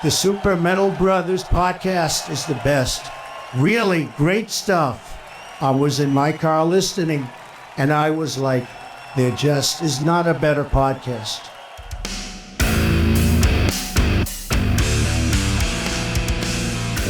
The Super Metal Brothers podcast is the best. Really great stuff. I was in my car listening, and I was like, there just is not a better podcast.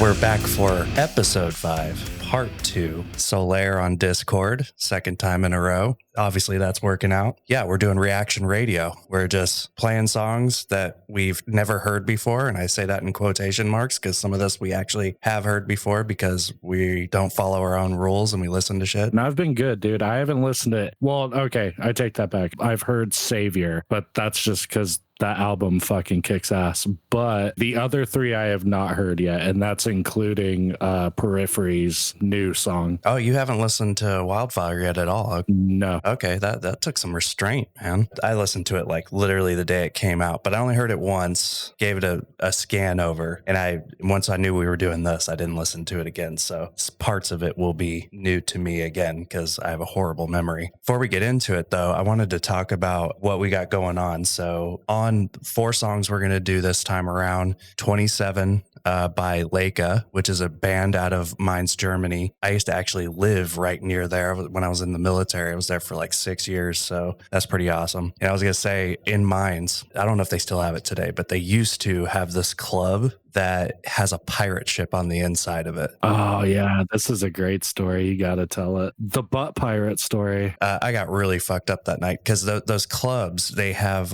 We're back for episode 5. Part 2, Solaire on Discord, second time in a row. Obviously, that's working out. Yeah, we're doing reaction radio. We're just playing songs that we've never heard before. And I say that in quotation marks because some of this we actually have heard before because we don't follow our own rules and we listen to shit. And I've been good, dude. I haven't listened to it. Well, okay, I take that back. I've heard Saviour, but that's just because that album fucking kicks ass. But the other 3 I have not heard yet, and that's including Periphery's new song. Oh, you haven't listened to Wildfire yet at all? No. Okay, that took some restraint, man. I listened to it like literally the day it came out, but I only heard it once, gave it a scan over, and once I knew we were doing this, I didn't listen to it again. So parts of it will be new to me again because I have a horrible memory. Before we get into it, though, I wanted to talk about what we got going on. So on 4 songs we're going to do this time around, Twentyseven by Leyka, which is a band out of Mainz, Germany. I used to actually live right near there when I was in the military. I was there for like 6 years, so that's pretty awesome. And I was going to say, in Mainz, I don't know if they still have it today, but they used to have this club that has a pirate ship on the inside of it. Oh, yeah. This is a great story. You got to tell it. The butt pirate story. I got really fucked up that night because those clubs, they have,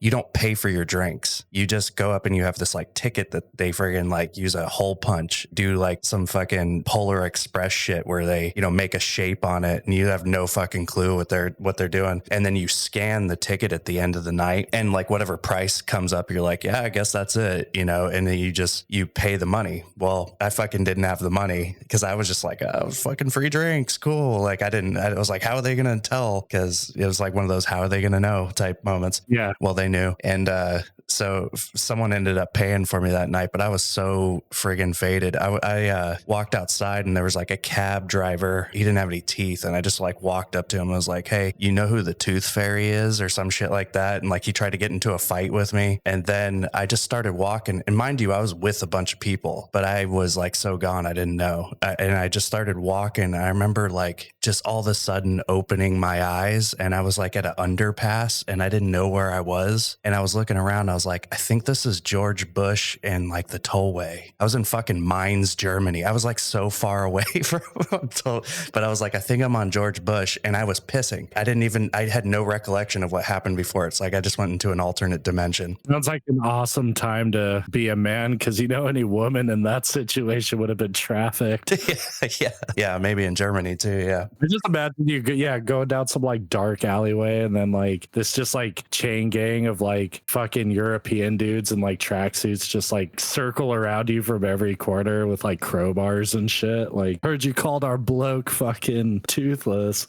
you don't pay for your drinks. You just go up and you have this like ticket that they friggin' like use a hole punch, do like some fucking Polar Express shit where they, make a shape on it and you have no fucking clue what they're doing. And then you scan the ticket at the end of the night and like whatever price comes up, you're like, yeah, I guess that's it, and then you pay the money. Well, I fucking didn't have the money because I was just like, oh, fucking free drinks. Cool. Like I was like, how are they going to tell? Because it was like one of those, how are they going to know type moments. Yeah. Well, they knew. And, so someone ended up paying for me that night, but I was so friggin' faded. I walked outside and there was like a cab driver. He didn't have any teeth. And I just like walked up to him and was like, hey, you know who the Tooth Fairy is or some shit like that? And like, he tried to get into a fight with me. And then I just started walking. And mind you, I was with a bunch of people, but I was like so gone. I didn't know. And I just started walking. I remember like just all of a sudden opening my eyes and I was like at an underpass and I didn't know where I was. And I was looking around. I was like, I think this is George Bush and like the tollway. I was in fucking Mainz, Germany. I was like so far away from, but I was like, I think I'm on George Bush and I was pissing. I had no recollection of what happened before. It's like, I just went into an alternate dimension. Sounds like an awesome time to be a man because any woman in that situation would have been trafficked. Yeah, maybe in Germany too. Yeah. I just imagine you going down some like dark alleyway and then like this just like chain gang of like fucking European dudes in like tracksuits just like circle around you from every corner with like crowbars and shit. Like, heard you called our bloke fucking toothless.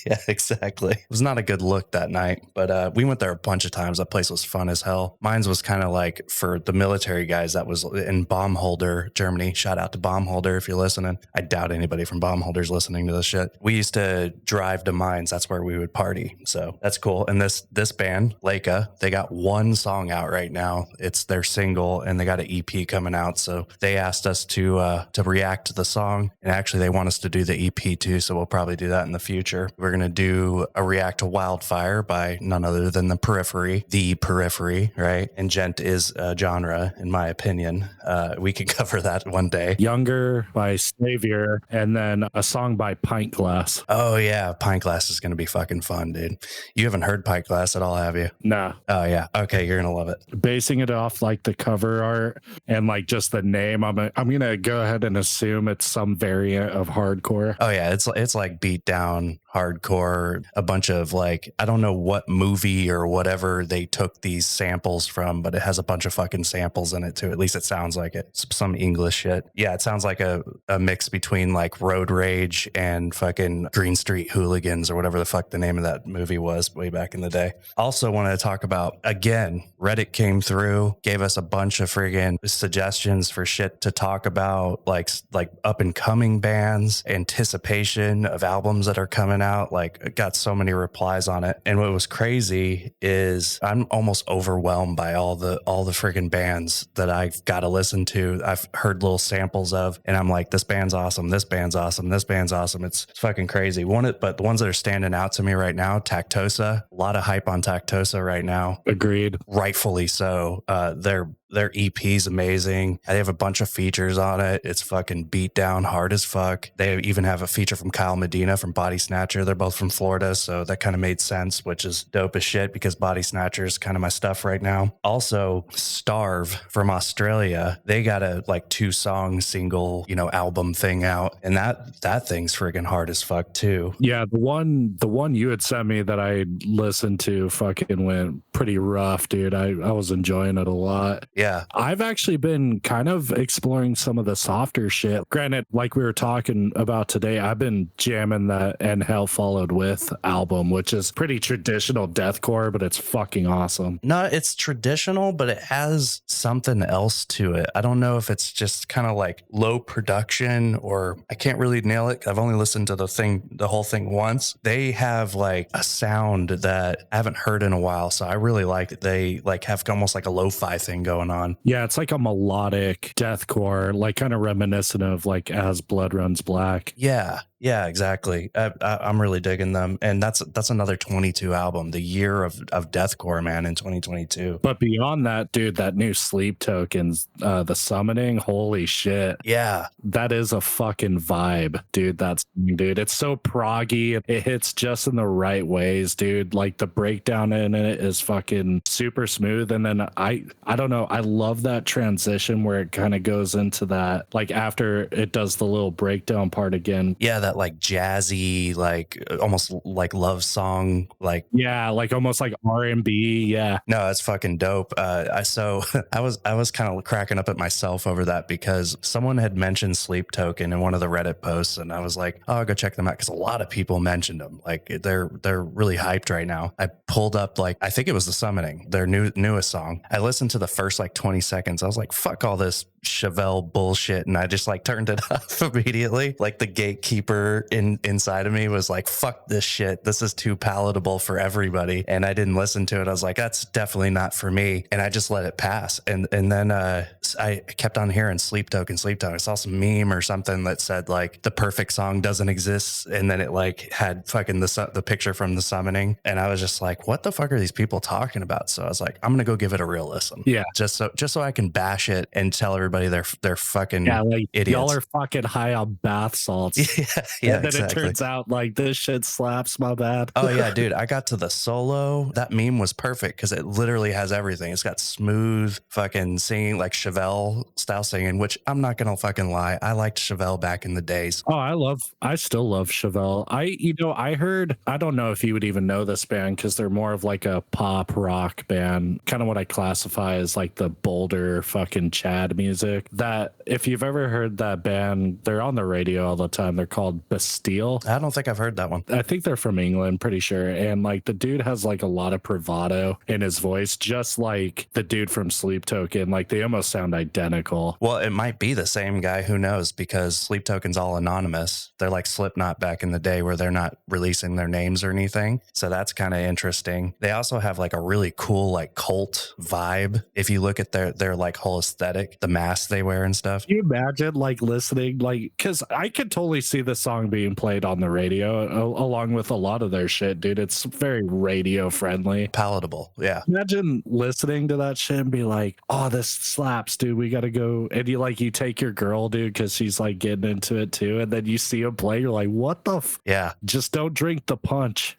Yeah, exactly. It was not a good look that night, but we went there a bunch of times. That place was fun as hell. Mine was kind of like for the military guys that was in Baumholder, Germany. Shout out to Baumholder if you're listening. I doubt anybody from Baumholder's listening to this shit. We used to drive to Mainz. That's where we would party. So that's cool. And this band, Leyka, they got one song out right now. It's their single and they got an EP coming out. So they asked us to react to the song. And actually they want us to do the EP too. So we'll probably do that in the future. We're going to do a react to Wildfire by none other than the Periphery, right? And gent is a genre in my opinion. We could cover that one day. Younger by Saviour and then a song by PintGlass. Oh yeah. PintGlass is going to be fucking fun, dude. You haven't heard PintGlass at all, have you? No. Oh yeah. Okay. You're going to love it. Basing it off like the cover art and like just the name, I'm going to go ahead and assume it's some variant of hardcore. Oh yeah. It's like beat down hardcore, a bunch of like, I don't know what movie or whatever they took these samples from, but it has a bunch of fucking samples in it too. At least it sounds like it. Some English shit. Yeah. It sounds like a mix between like Road Rage and fucking Green Street Hooligans or whatever the fuck the name of that movie was way back in the day. Also wanted to talk about, again, Reddit came through, gave us a bunch of friggin' suggestions for shit to talk about, like up and coming bands, anticipation of albums that are coming out. Like, I got so many replies on it. And what was crazy is I'm almost overwhelmed by all the freaking bands that I've got to listen to. I've heard little samples of, and I'm like, this band's awesome. This band's awesome. This band's awesome. It's fucking crazy. But the ones that are standing out to me right now, Tactosa, a lot of hype on Tactosa right now. Agreed. Rightfully so. Their EP's amazing. They have a bunch of features on it. It's fucking beat down hard as fuck. They even have a feature from Kyle Medina from Body Snatcher. They're both from Florida, so that kind of made sense, which is dope as shit because Body Snatcher is kind of my stuff right now. Also, Starve from Australia. They got a like 2-song single, album thing out, and that thing's friggin' hard as fuck too. Yeah, the one you had sent me that I listened to fucking went pretty rough, dude. I was enjoying it a lot. Yeah. I've actually been kind of exploring some of the softer shit. Granted, like we were talking about today, I've been jamming that And Hell Followed With album, which is pretty traditional deathcore, but it's fucking awesome. No, it's traditional, but it has something else to it. I don't know if it's just kind of like low production, or I can't really nail it. I've only listened to the whole thing once. They have like a sound that I haven't heard in a while, so I really like it. They like have almost like a lo-fi thing going on. Yeah, it's like a melodic deathcore, like kind of reminiscent of like As Blood Runs Black. Yeah, exactly. I'm really digging them, and that's another 22 album, the year of deathcore, man, in 2022. But beyond that, dude, that new Sleep Tokens, the Summoning, holy shit. Yeah, that is a fucking vibe, dude. Dude, it's so proggy. It hits just in the right ways, dude. Like the breakdown in it is fucking super smooth, and then I don't know, I love that transition where it kind of goes into that, like after it does the little breakdown part again. Yeah, that like jazzy, like almost like love song, like almost like R&B. Yeah, no, it's fucking dope. I was kind of cracking up at myself over that because someone had mentioned Sleep Token in one of the Reddit posts, and I was like, oh, I'll go check them out because a lot of people mentioned them. Like they're really hyped right now. I pulled up like, I think it was The Summoning, their newest song. I listened to the first like 20 seconds. I was like, fuck all this Chevelle bullshit, and I just like turned it off immediately. Like the gatekeeper inside of me was like, fuck this shit, this is too palatable for everybody, and I didn't listen to it. I was like, that's definitely not for me, and I just let it pass. And then I kept on hearing Sleep Token. I saw some meme or something that said like the perfect song doesn't exist, and then it like had fucking the picture from The Summoning, and I was just like, what the fuck are these people talking about? So I was like, I'm gonna go give it a real listen. Yeah, just so I can bash it and tell everybody they're fucking like idiots. Y'all are fucking high on bath salts. yeah, and then exactly. It turns out like this shit slaps. My bad. Oh yeah, dude, I got to the solo. That meme was perfect because it literally has everything. It's got smooth fucking singing, like Chevelle style singing, which I'm not gonna fucking lie, I liked Chevelle back in the days. Oh, I still love Chevelle. I heard, I don't know if you would even know this band because they're more of like a pop rock band, kind of what I classify as like the bolder fucking Chad music. That if you've ever heard that band, they're on the radio all the time. They're called Bastille. I don't think I've heard that one. I think they're from England, pretty sure. And like the dude has like a lot of bravado in his voice, just like the dude from Sleep Token. Like they almost sound identical. Well, it might be the same guy, who knows, because Sleep Token's all anonymous. They're like Slipknot back in the day where they're not releasing their names or anything. So that's kind of interesting. They also have like a really cool like cult vibe. If you look at their like whole aesthetic, the masks they wear and stuff. Can you imagine like listening, like, because I could totally see the song being played on the radio along with a lot of their shit, dude. It's very radio friendly, palatable. Yeah, imagine listening to that shit and be like, oh, this slaps, dude, we gotta go. And you take your girl, dude, because she's like getting into it too, and then you see him play, you're like, what the yeah, just don't drink the punch.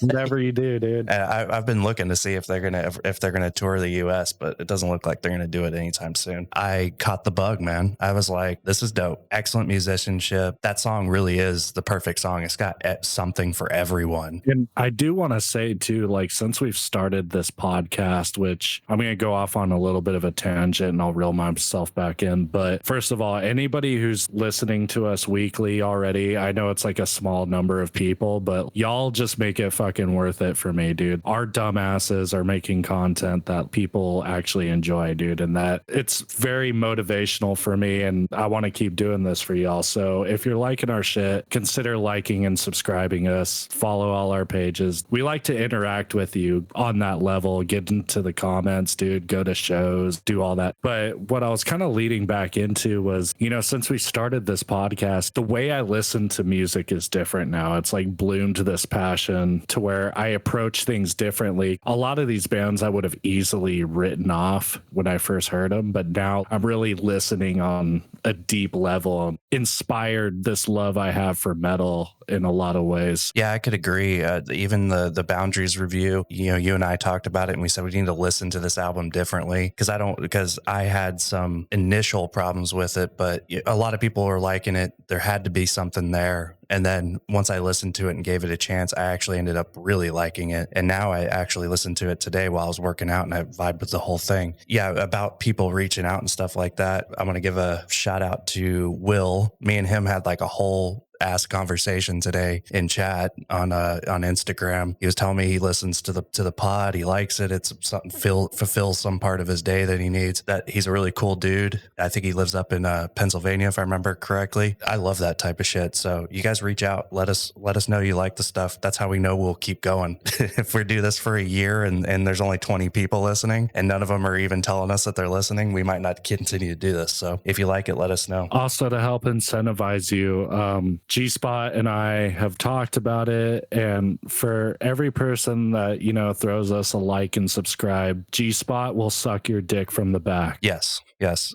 Whatever you do, dude. I've been looking to see if they're gonna tour the US, but it doesn't look like they're gonna do it anytime soon. I caught the bug, man. I was like, this is dope. Excellent musicianship. That song really is the perfect song. It's got something for everyone. And I do want to say too, like, since we've started this podcast, which I'm going to go off on a little bit of a tangent and I'll reel myself back in. But first of all, anybody who's listening to us weekly already, I know it's like a small number of people, but y'all just make it fucking worth it for me, dude. Our dumbasses are making content that people actually really enjoy, dude. And that it's very motivational for me. And I want to keep doing this for y'all. So if you're liking our shit, consider liking and subscribing us. Follow all our pages. We like to interact with you on that level, get into the comments, dude, go to shows, do all that. But what I was kind of leading back into was, you know, since we started this podcast, the way I listen to music is different now. It's like bloomed this passion to where I approach things differently. A lot of these bands I would have easily written off when I first heard them, but now I'm really listening on a deep level, inspired this love I have for metal in a lot of ways. Yeah, I could agree. Even the Boundaries review, you know, you and I talked about it and we said we need to listen to this album differently because I had some initial problems with it, but a lot of people were liking it. There had to be something there. And then once I listened to it and gave it a chance, I actually ended up really liking it. And now I actually listened to it today while I was working out and I vibed with the whole thing. Yeah, about people reaching out and stuff like that. I'm going to give a shout out to Will. Me and him had like a whole ass conversation today in chat on Instagram. He was telling me he listens to the pod. He likes it. It's something fulfills some part of his day that he needs. That he's a really cool dude. I think he lives up in Pennsylvania, if I remember correctly. I love that type of shit. So you guys reach out. Let us know you like the stuff. That's how we know we'll keep going. If we do this for a year and there's only 20 people listening and none of them are even telling us that they're listening, we might not continue to do this. So if you like it, let us know. Also, to help incentivize you, G-Spot and I have talked about it, and for every person that, you know, throws us a like and subscribe, G-Spot will suck your dick from the back. Yes.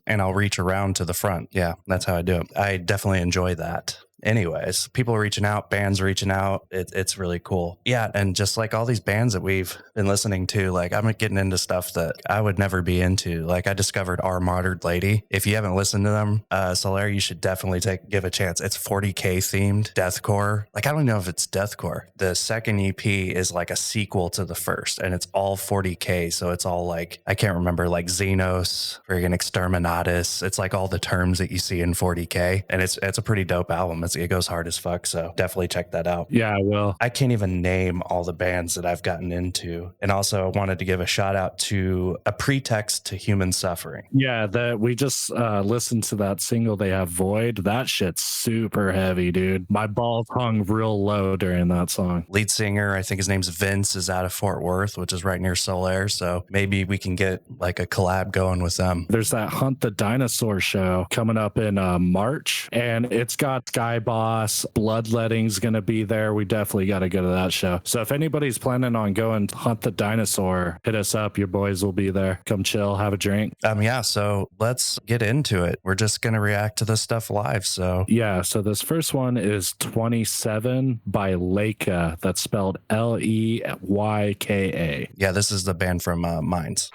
And I'll reach around to the front. Yeah, that's how I do it. I definitely enjoy that. Anyways, people reaching out, bands reaching out. It's really cool. Yeah. And just like all these bands that we've been listening to, like I'm getting into stuff that I would never be into. Like I discovered Our Martyred Lady. If you haven't listened to them, Solaire, you should definitely give a chance. It's 40K themed deathcore. Like, I don't know if it's deathcore. The second EP is like a sequel to the first and it's all 40K. So it's all like, I can't remember, like Xenos, friggin' Exterminatus. It's like all the terms that you see in 40K. And it's a pretty dope album. It goes hard as fuck, so definitely check that out. Yeah, I will. I can't even name all the bands that I've gotten into. And also I wanted to give a shout out to A Pretext to Human Suffering. Yeah, that we just listened to that single they have, Void. That shit's super heavy, dude. My balls hung real low during that song. Lead singer, I think his name's Vince, is out of Fort Worth, which is right near Solaire, so maybe we can get like a collab going with them. There's that Hunt the Dinosaur show coming up in March, and it's got Sky Boss, Bloodletting's gonna be there. We definitely got to go to that show. So if anybody's planning on going to Hunt the Dinosaur, hit us up. Your boys will be there. Come chill, have a drink. Yeah, so let's get into it. We're just gonna react to this stuff live. So yeah, so this first one is 27 by Leyka. That's spelled Leyka. Yeah, this is the band from Minds.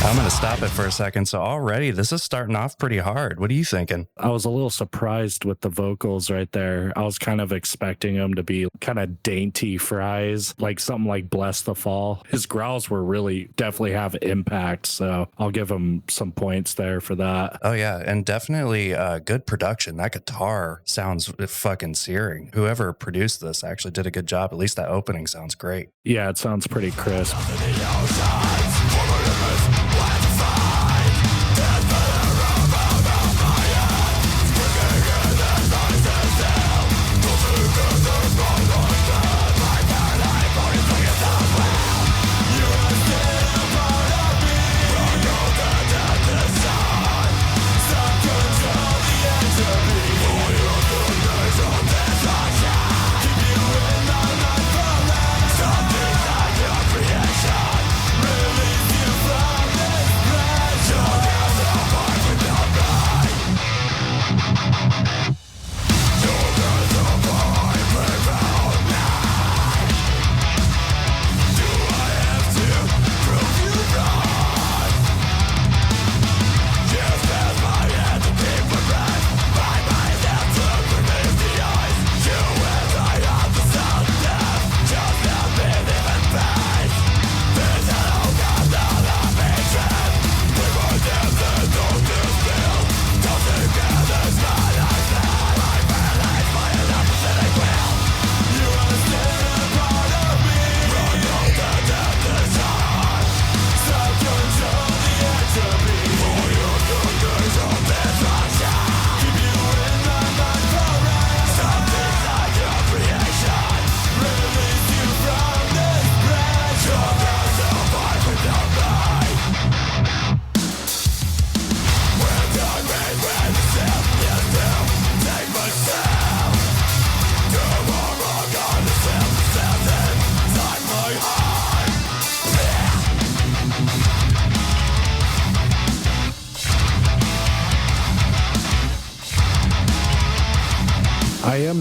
I'm going to stop it for a second. So already this is starting off pretty hard. What are you thinking? I was a little surprised with the vocals right there. I was kind of expecting them to be kind of dainty fries, like something like Bless the Fall. His growls were really definitely have impact. So I'll give him some points there for that. Oh yeah. And definitely good production. That guitar sounds fucking searing. Whoever produced this actually did a good job. At least that opening sounds great. Yeah, it sounds pretty crisp. Really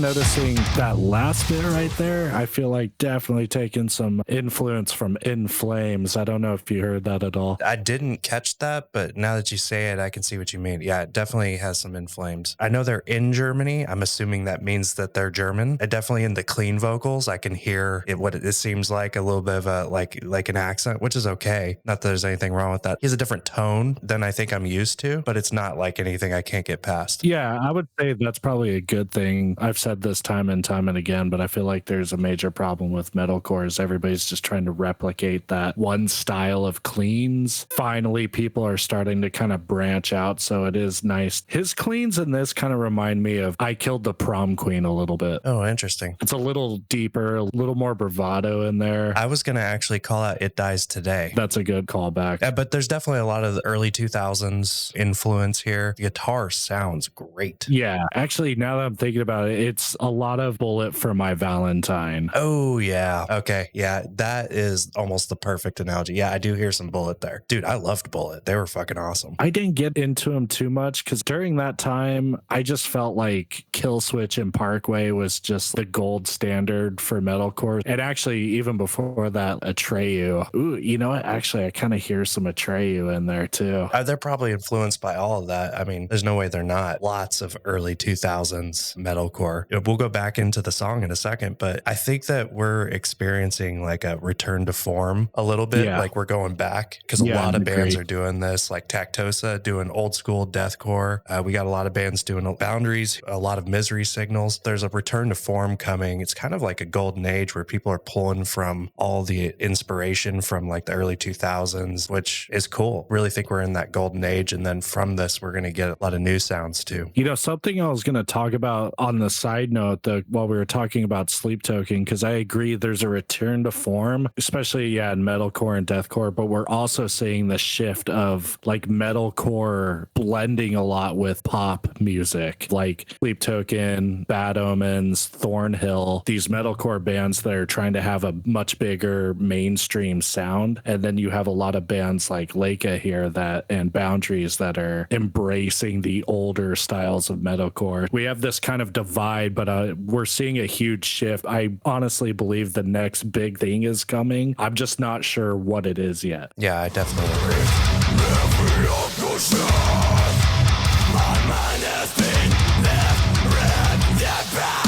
noticing that last bit right there. I feel like definitely taking some influence from In Flames. I don't know if you heard that at all. I didn't catch that, but now that you say it, I can see what you mean. Yeah, it definitely has some In Flames. I know they're in Germany. I'm assuming that means that they're German. And definitely in the clean vocals, I can hear it, what it seems like a little bit of a like an accent, which is okay. Not that there's anything wrong with that. He has a different tone than I think I'm used to, but it's not like anything I can't get past. Yeah, I would say that's probably a good thing. I've said this time and time and again, but I feel like there's a major problem with metalcore is everybody's just trying to replicate that one style of cleans. Finally, people are starting to kind of branch out, so it is nice. His cleans in this kind of remind me of I Killed the Prom Queen a little bit. Oh, interesting. It's a little deeper, a little more bravado in there. I was going to actually call out It Dies Today. That's a good callback. But there's definitely a lot of the early 2000s influence here. The guitar sounds great. Yeah, actually, now that I'm thinking about it, it's a lot of Bullet for My Valentine. Oh, yeah. Okay. Yeah, that is almost the perfect analogy. Yeah, I do hear some Bullet there. Dude, I loved Bullet. They were fucking awesome. I didn't get into them too much because during that time, I just felt like Kill Switch and Parkway was just the gold standard for metalcore. And actually, even before that, Atreyu. Ooh, you know what? Actually, I kind of hear some Atreyu in there too. They're probably influenced by all of that. I mean, there's no way they're not. Lots of early 2000s metalcore. We'll go back into the song in a second, but I think that we're experiencing like a return to form a little bit. Yeah. Like we're going back because a lot of bands are doing this, like Tactosa doing old school deathcore. We got a lot of bands doing Boundaries, a lot of Misery Signals. There's a return to form coming. It's kind of like a golden age where people are pulling from all the inspiration from like the early 2000s, which is cool. Really think we're in that golden age. And then from this, we're going to get a lot of new sounds too. You know, something I was going to talk about on the side note while we were talking about Sleep Token, because I agree there's a return to form, especially, in metalcore and deathcore, but we're also seeing the shift of like metalcore blending a lot with pop music, like Sleep Token, Bad Omens, Thornhill, these metalcore bands that are trying to have a much bigger mainstream sound. And then you have a lot of bands like Leyka here and Boundaries that are embracing the older styles of metalcore. We have this kind of divide, but we're seeing a huge shift. I honestly believe the next big thing is coming. I'm just not sure what it is yet. Yeah, I definitely agree. My mind has been left red, that bad.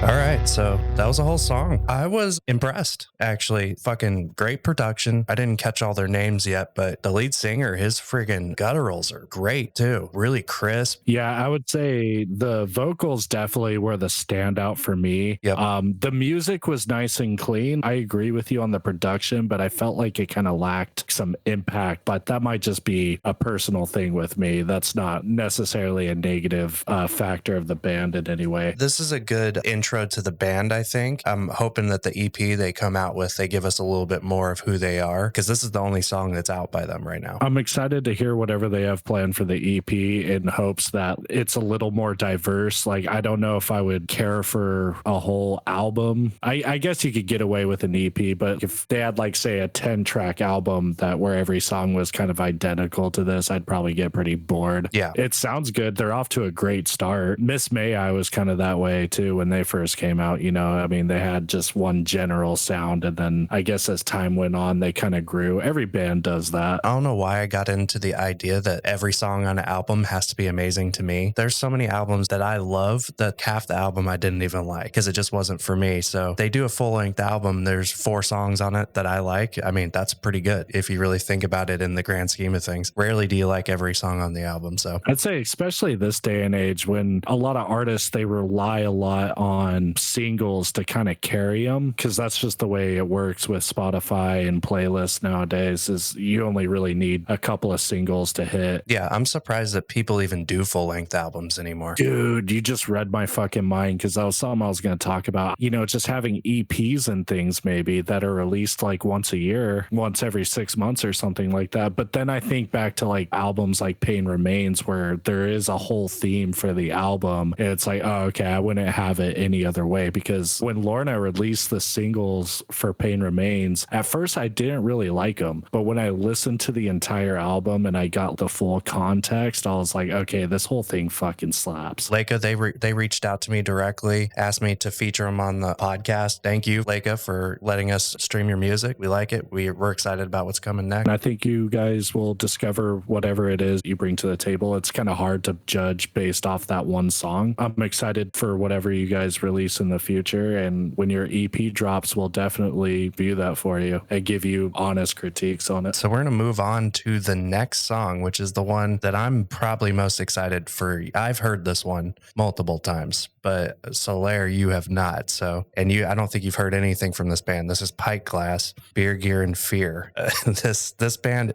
All right, so that was a whole song. I was impressed, actually. Fucking great production. I didn't catch all their names yet, but the lead singer, his friggin' gutturals are great too. Really crisp. Yeah, I would say the vocals definitely were the standout for me. Yep. The music was nice and clean. I agree with you on the production, but I felt like it kind of lacked some impact. But that might just be a personal thing with me. That's not necessarily a negative factor of the band in any way. This is a good intro to the band, I think. I'm hoping that the EP they come out with, they give us a little bit more of who they are, because this is the only song that's out by them right now. I'm excited to hear whatever they have planned for the EP in hopes that it's a little more diverse. Like, I don't know if I would care for a whole album. I guess you could get away with an EP, but if they had like, say, a 10-track album where every song was kind of identical to this, I'd probably get pretty bored. Yeah. It sounds good. They're off to a great start. Miss May, I was kind of that way too when they first came out. You know, I mean, they had just one general sound, and then I guess as time went on, they kind of grew. Every band does that. I don't know why I got into the idea that every song on an album has to be amazing to me. There's so many albums that I love that half the album I didn't even like because it just wasn't for me. So they do a full-length album. There's 4 songs on it that I like. I mean, that's pretty good if you really think about it in the grand scheme of things. Rarely do you like every song on the album. So I'd say especially this day and age when a lot of artists, they rely a lot on singles to kind of carry them, because that's just the way it works with Spotify and playlists nowadays, is you only really need a couple of singles to hit. yeah, I'm surprised that people even do full-length albums anymore. Dude, you just read my fucking mind, because that was something I was going to talk about. Just having EPs and things maybe that are released like once a year, once every 6 months or something like that. But then I think back to like albums like Pain Remains, where there is a whole theme for the album. And it's like, oh, okay, I wouldn't have it any other way. Because when Lorna released the singles for Pain Remains, at first I didn't really like them. But when I listened to the entire album and I got the full context, I was like, okay, this whole thing fucking slaps. Leyka, they reached out to me directly, asked me to feature them on the podcast. Thank you, Leyka, for letting us stream your music. We like it. We're excited about what's coming next. And I think you guys will discover whatever it is you bring to the table. It's kind of hard to judge based off that one song. I'm excited for whatever you guys release in the future. And when your EP drops, we'll definitely view that for you and give you honest critiques on it. So we're going to move on to the next song, which is the one that I'm probably most excited for. I've heard this one multiple times, but Solaire, you have not. So, and I don't think you've heard anything from this band. This is PintGlass, Beer, Gear, and Fear. This band,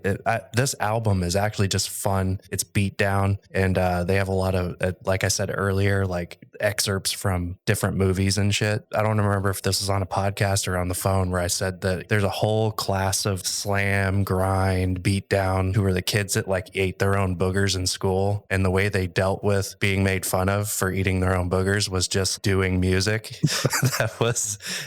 this album is actually just fun. It's beat down, and they have a lot of, like I said earlier, like excerpts from different movies and shit. I don't remember if this was on a podcast or on the phone where I said that there's a whole class of slam, grind, beat down who were the kids that like ate their own boogers in school, and the way they dealt with being made fun of for eating their own boogers was just doing music.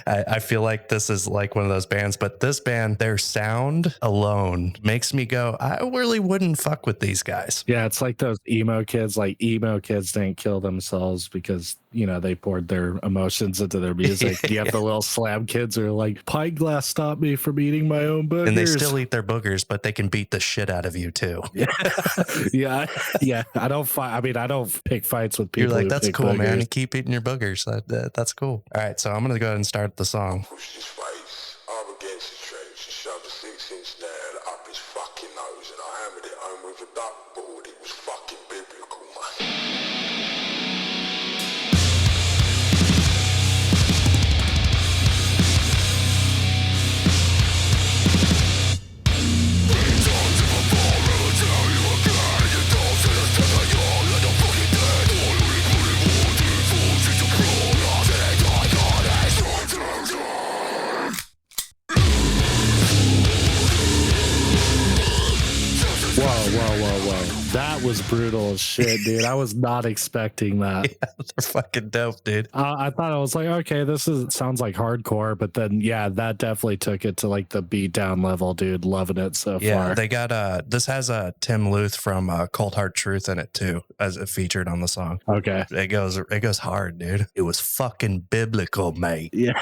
I feel like this is like one of those bands, but this band, their sound alone makes me go, I really wouldn't fuck with these guys. Yeah, it's like those emo kids. Like emo kids didn't kill themselves because they poured their emotions into their music. You have the little slam kids who are like, PintGlass stopped me from eating my own boogers. And they still eat their boogers, but they can beat the shit out of you too. Yeah. I don't fight. I mean, I don't pick fights with people. You're like, who that's pick cool, boogers. man. You keep eating your boogers. That's cool. All right, so I'm going to go ahead and start the song. Pushed his face up against the trench and shoved a 6-inch nail up his fucking nose, and I hammered it home with a duckboard. It was fucking biblical, mate. Whoa. That was brutal as shit, dude. I was not expecting that. Yeah, they're fucking dope, dude. I thought, I was like, okay, sounds like hardcore, but then yeah, that definitely took it to like the beat down level, dude. Loving it so far. They got this has Tim Luth from Cold Hard Truth in it too, as it featured on the song. Okay. It goes hard, dude. It was fucking biblical, mate. Yeah.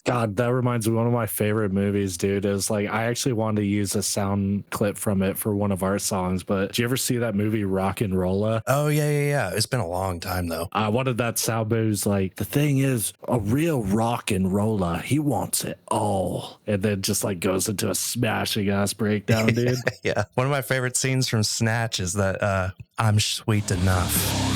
God, that reminds me of one of my favorite movies, dude. Is like, I actually wanted to use a sound clip from it for one of our songs, but did you ever see that movie Rock and Rolla? Oh yeah. It's been a long time though. I wanted that sound moves like, the thing is, a real rock and roller, he wants it all. And then just like goes into a smashing ass breakdown, dude. Yeah. One of my favorite scenes from Snatch is that I'm sweet enough.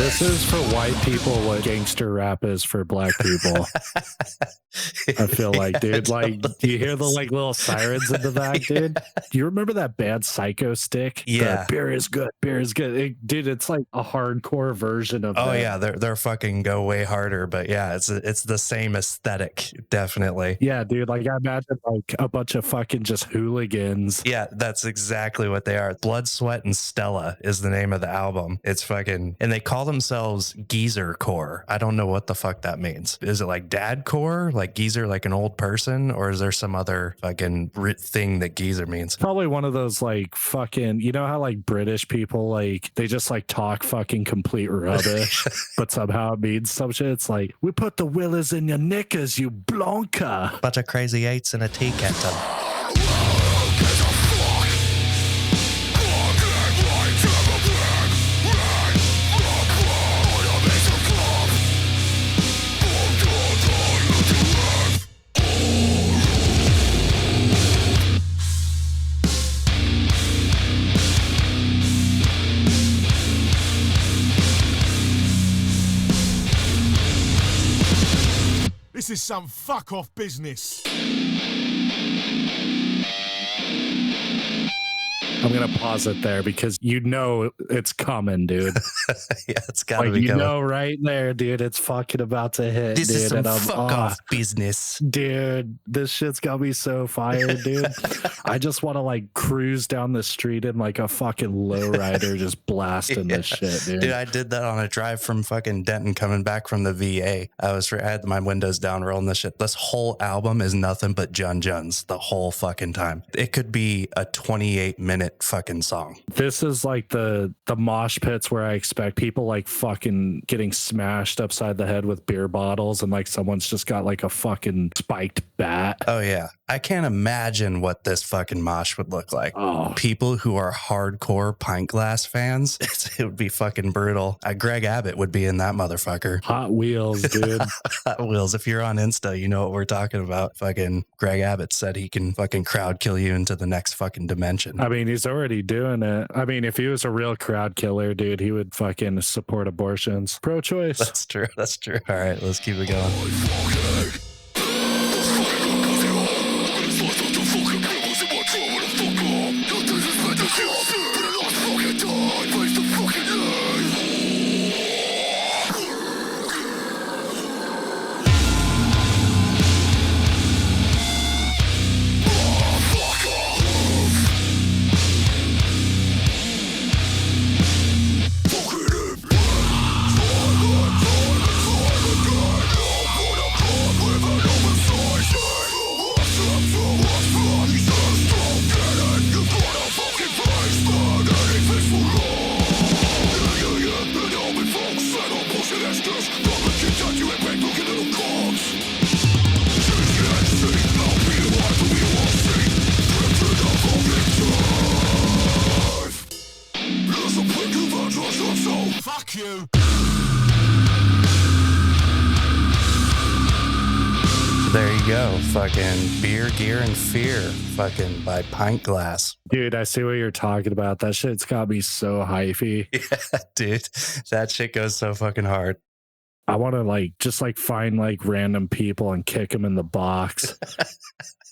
This is for white people what gangster rap is for black people. I feel like, dude, like, do you hear the like little sirens in the back, dude? Do you remember that band Psycho Stick? Yeah. The beer is good. Beer is good. Dude, it's like a hardcore version of that. Yeah, they're fucking go way harder, but yeah, it's the same aesthetic, definitely. Yeah, dude, like I imagine like a bunch of fucking just hooligans. Yeah, that's exactly what they are. Blood, Sweat, and Stella is the name of the album. It's fucking, and they call themselves geezer core. I don't know what the fuck that means. Is it like dad core? Like geezer, like an old person? Or is there some other fucking thing that geezer means? Probably one of those like fucking, you know how like British people, like they just like talk fucking complete rubbish, but somehow it means some shit. It's like, we put the willies in your knickers, you blonka. Bunch of crazy eights in a tea kettle. This is some fuck off business. I'm gonna pause it there because you know it's coming, dude. Yeah, it's gotta like be you coming. know right there, dude. It's fucking about to hit. This dude, is some and I'm fuck off business. Dude, this shit's got me so fired, dude. I just want to like cruise down the street in like a fucking lowrider, just blasting this shit, dude. Dude, I did that on a drive from fucking Denton coming back from the VA. I had my windows down rolling this shit. This whole album is nothing but Jun Juns the whole fucking time. It could be a 28-minute fucking song. This is like the mosh pits where I expect people like fucking getting smashed upside the head with beer bottles and like someone's just got like a fucking spiked bat. Oh yeah. I can't imagine what this fucking mosh would look like. Oh. People who are hardcore PintGlass fans, it would be fucking brutal. Greg Abbott would be in that motherfucker. Hot Wheels, dude. Hot Wheels. If you're on Insta, you know what we're talking about. Fucking Greg Abbott said he can fucking crowd kill you into the next fucking dimension. I mean, he's already doing it. I mean, if he was a real crowd killer, dude, he would fucking support abortions. Pro-choice. That's true. That's true. All right, let's keep it going. Fuck you. There you go. Fucking Beer, Gear, and Fear. Fucking by PintGlass. Dude, I see what you're talking about. That shit's got me so hyphy. Yeah, dude. That shit goes so fucking hard. I want to like just like find like random people and kick them in the box.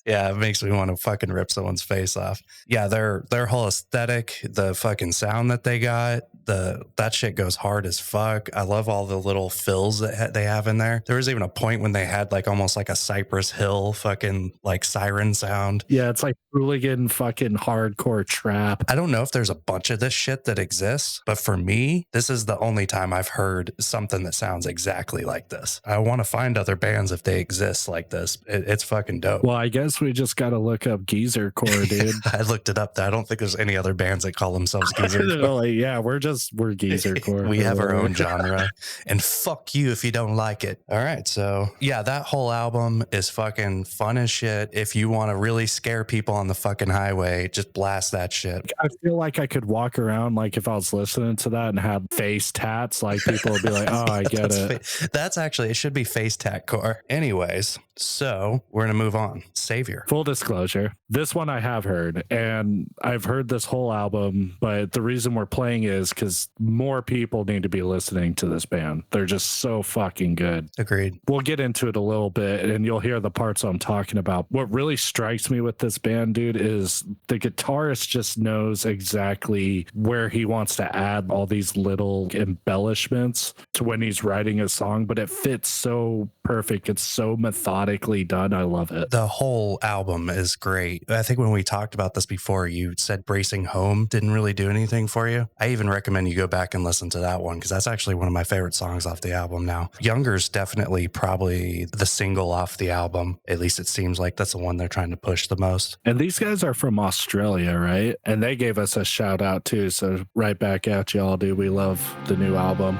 Yeah, it makes me want to fucking rip someone's face off. Yeah, their whole aesthetic, the fucking sound that they got, that shit goes hard as fuck. I love all the little fills that they have in there. There was even a point when they had like almost like a Cypress Hill fucking like siren sound. Yeah, it's like hooligan fucking hardcore trap. I don't know if there's a bunch of this shit that exists, but for me, this is the only time I've heard something that sounds exactly like this. I want to find other bands if they exist like this. It's fucking dope. Well, I guess we just got to look up geezer core, dude. I looked it up. I don't think there's any other bands that call themselves geezer core. Like, yeah, we're geezer core. We have our own genre, and fuck you if you don't like it. All right, so yeah, that whole album is fucking fun as shit. If you want to really scare people on the fucking highway, just blast that shit. I feel like I could walk around like if I was listening to that and had face tats, like people would be like, "Oh, I get it." That's actually, it should be face tat core. Anyways, so we're gonna move on. Saviour. Full disclosure, this one I have heard, and I've heard this whole album, but the reason we're playing is because more people need to be listening to this band. They're just so fucking good. Agreed. We'll get into it a little bit and you'll hear the parts I'm talking about. What really strikes me with this band, dude, is the guitarist just knows exactly where he wants to add all these little embellishments to when he's writing a song, but it fits so perfect. It's so methodically done. I love it. The whole album is great. I think when we talked about this before, you said Bracing Home didn't really do anything for you. I even recommend you go back and listen to that one because that's actually one of my favorite songs off the album now. Younger's definitely probably the single off the album. At least it seems like that's the one they're trying to push the most. And these guys are from Australia, right? And they gave us a shout out too. So right back at y'all, dude. We love the new album.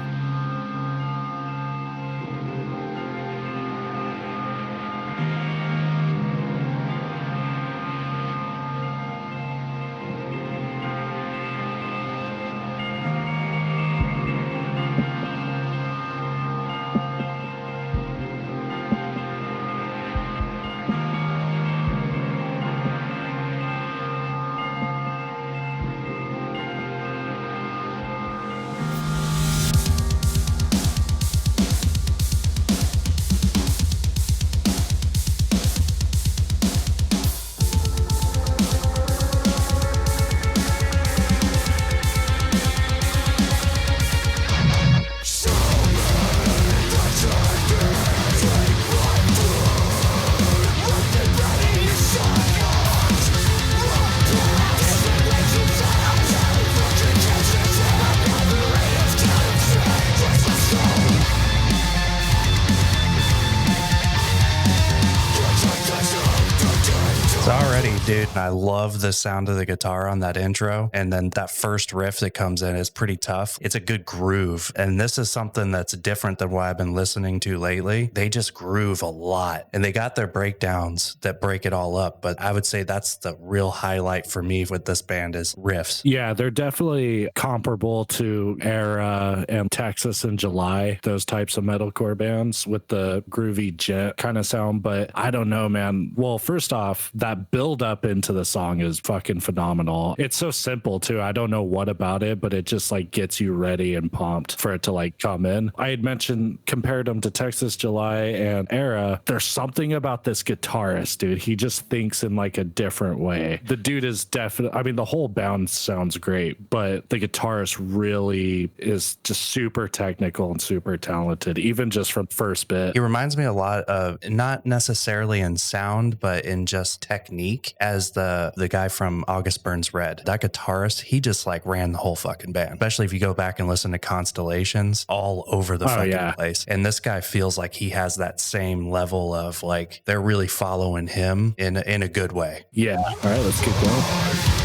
Dude, I love the sound of the guitar on that intro. And then that first riff that comes in is pretty tough. It's a good groove. And this is something that's different than what I've been listening to lately. They just groove a lot. And they got their breakdowns that break it all up. But I would say that's the real highlight for me with this band is riffs. Yeah, they're definitely comparable to Era and Texas in July, those types of metalcore bands with the groovy jet kind of sound. But I don't know, man. Well, first off, that build up into the song is fucking phenomenal. It's so simple too. I don't know what about it, but it just like gets you ready and pumped for it to like come in. I had mentioned, compared them to Texas July and Era. There's something about this guitarist, dude. He just thinks in like a different way. The dude is definitely, I mean, the whole band sounds great, but the guitarist really is just super technical and super talented, even just from first bit. He reminds me a lot of, not necessarily in sound, but in just technique, as the guy from August Burns Red. That guitarist, he just like ran the whole fucking band, especially if you go back and listen to Constellations, all over the fucking place. And this guy feels like he has that same level of like, they're really following him in a good way. Yeah. All right, let's keep going.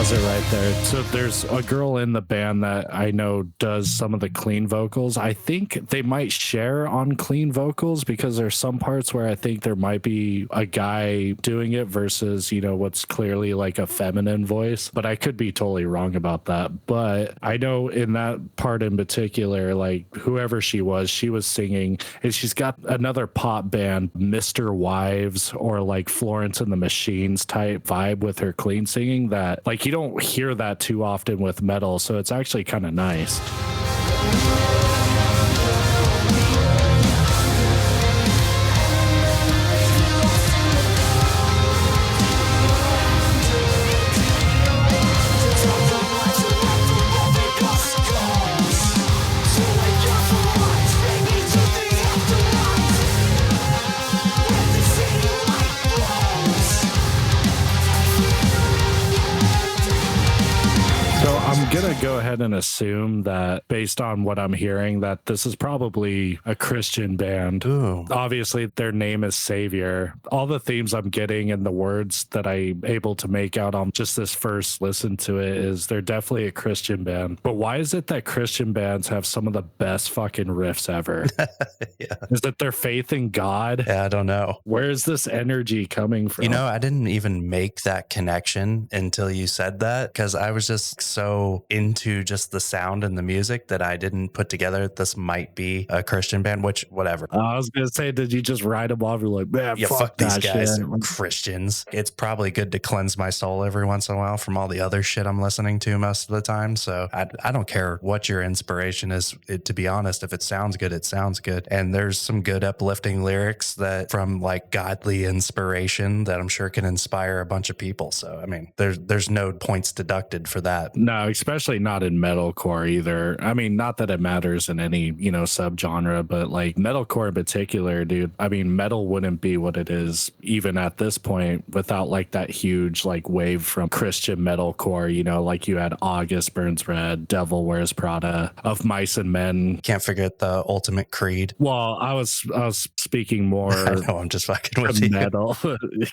It right there. So there's a girl in the band that I know does some of the clean vocals. I think they might share on clean vocals because there's some parts where I think there might be a guy doing it versus, you know, what's clearly like a feminine voice, but I could be totally wrong about that. But I know in that part in particular, like whoever she was singing, and she's got another pop band, Mr. Wives or like Florence and the Machines type vibe with her clean singing that like you don't hear that too often with metal, so it's actually kind of nice. I'm gonna going to go ahead and assume that based on what I'm hearing, that this is probably a Christian band. Ooh. Obviously, their name is Saviour. All the themes I'm getting and the words that I'm able to make out on just this first listen to it is they're definitely a Christian band. But why is it that Christian bands have some of the best fucking riffs ever? Yeah. Is it their faith in God? Yeah, I don't know. Where is this energy coming from? You know, I didn't even make that connection until you said that, because I was just so into just the sound and the music that I didn't put together this might be a Christian band, which whatever. I was going to say, did you just write them off? You're like, man, Yeah, fuck these that guys, shit. Christians. It's probably good to cleanse my soul every once in a while from all the other shit I'm listening to most of the time. So I don't care what your inspiration is. To be honest, if it sounds good, it sounds good. And there's some good uplifting lyrics that from like godly inspiration that I'm sure can inspire a bunch of people. So, I mean, there's no points deducted for that. No, especially not in metalcore either. I mean, not that it matters in any, subgenre, but like metalcore in particular, dude. I mean, metal wouldn't be what it is even at this point without like that huge like wave from Christian metalcore, like you had August Burns Red, Devil Wears Prada, Of Mice and Men. Can't forget the Ultimate Creed. Well, I was speaking more I know, I'm just fucking with you. metal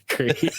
Creed.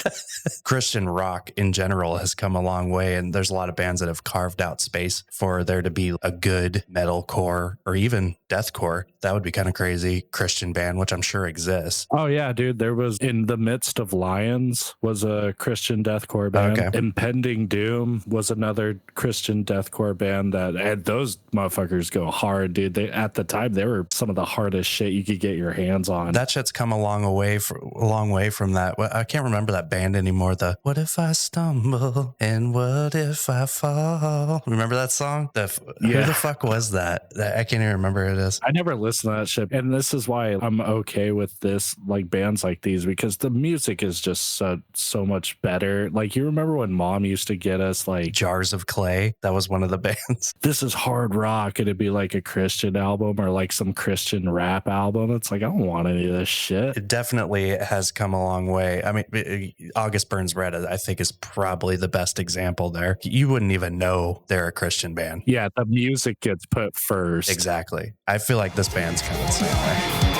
Christian rock in general has come a long way, and there's a lot of bands that have carved out space for there to be a good metalcore or even deathcore. That would be kind of crazy Christian band, which I'm sure exists. Oh yeah, dude. There was In the Midst of Lions was a Christian deathcore band. Okay. Impending Doom was another Christian deathcore band and those motherfuckers go hard, dude. At the time they were some of the hardest shit you could get your hands on. That shit's come a long way from that. I can't remember that band anymore. The What If I Stumble and What If I Fall? Remember that song? Who the fuck was that? I can't even remember who it is. I never listened to that shit. And this is why I'm okay with this, like bands like these, because the music is just so much better. Like, you remember when Mom used to get us like Jars of Clay? That was one of the bands. This is hard rock, and it'd be like a Christian album or like some Christian rap album. It's like, I don't want any of this shit. It definitely has come a long way. I mean, August Burns Red, I think, is probably the best example there. You wouldn't even know they're a Christian band. Yeah, the music gets put first. Exactly. I feel like this band's kind of the same way.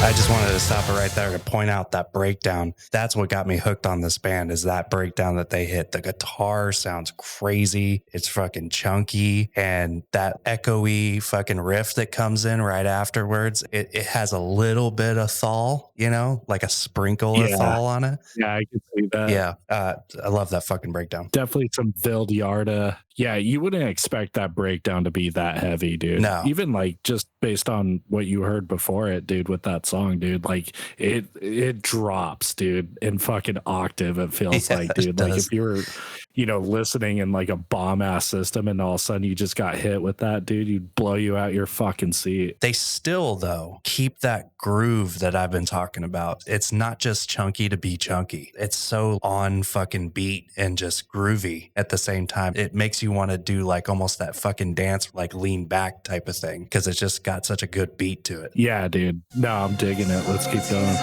I just wanted to stop it right there to point out that breakdown. That's what got me hooked on this band, is that breakdown that they hit. The guitar sounds crazy. It's fucking chunky. And that echoey fucking riff that comes in right afterwards, it has a little bit of thal, like a sprinkle of thal on it. Yeah, I can see that. Yeah. I love that fucking breakdown. Definitely some Vildyarda. Yeah, you wouldn't expect that breakdown to be that heavy, dude. No. Even like just based on what you heard before it, dude, with that song, dude, like it drops, dude, in fucking octave, it feels like, dude. Like if you were, listening in like a bomb ass system and all of a sudden you just got hit with that, dude, you'd blow you out your fucking seat. They still, though, keep that groove that I've been talking about. It's not just chunky to be chunky. It's so on fucking beat and just groovy at the same time. It makes you want to do like almost that fucking dance, like lean back type of thing, because it's just got such a good beat to it. Yeah, dude. No, I'm digging it. Let's keep going.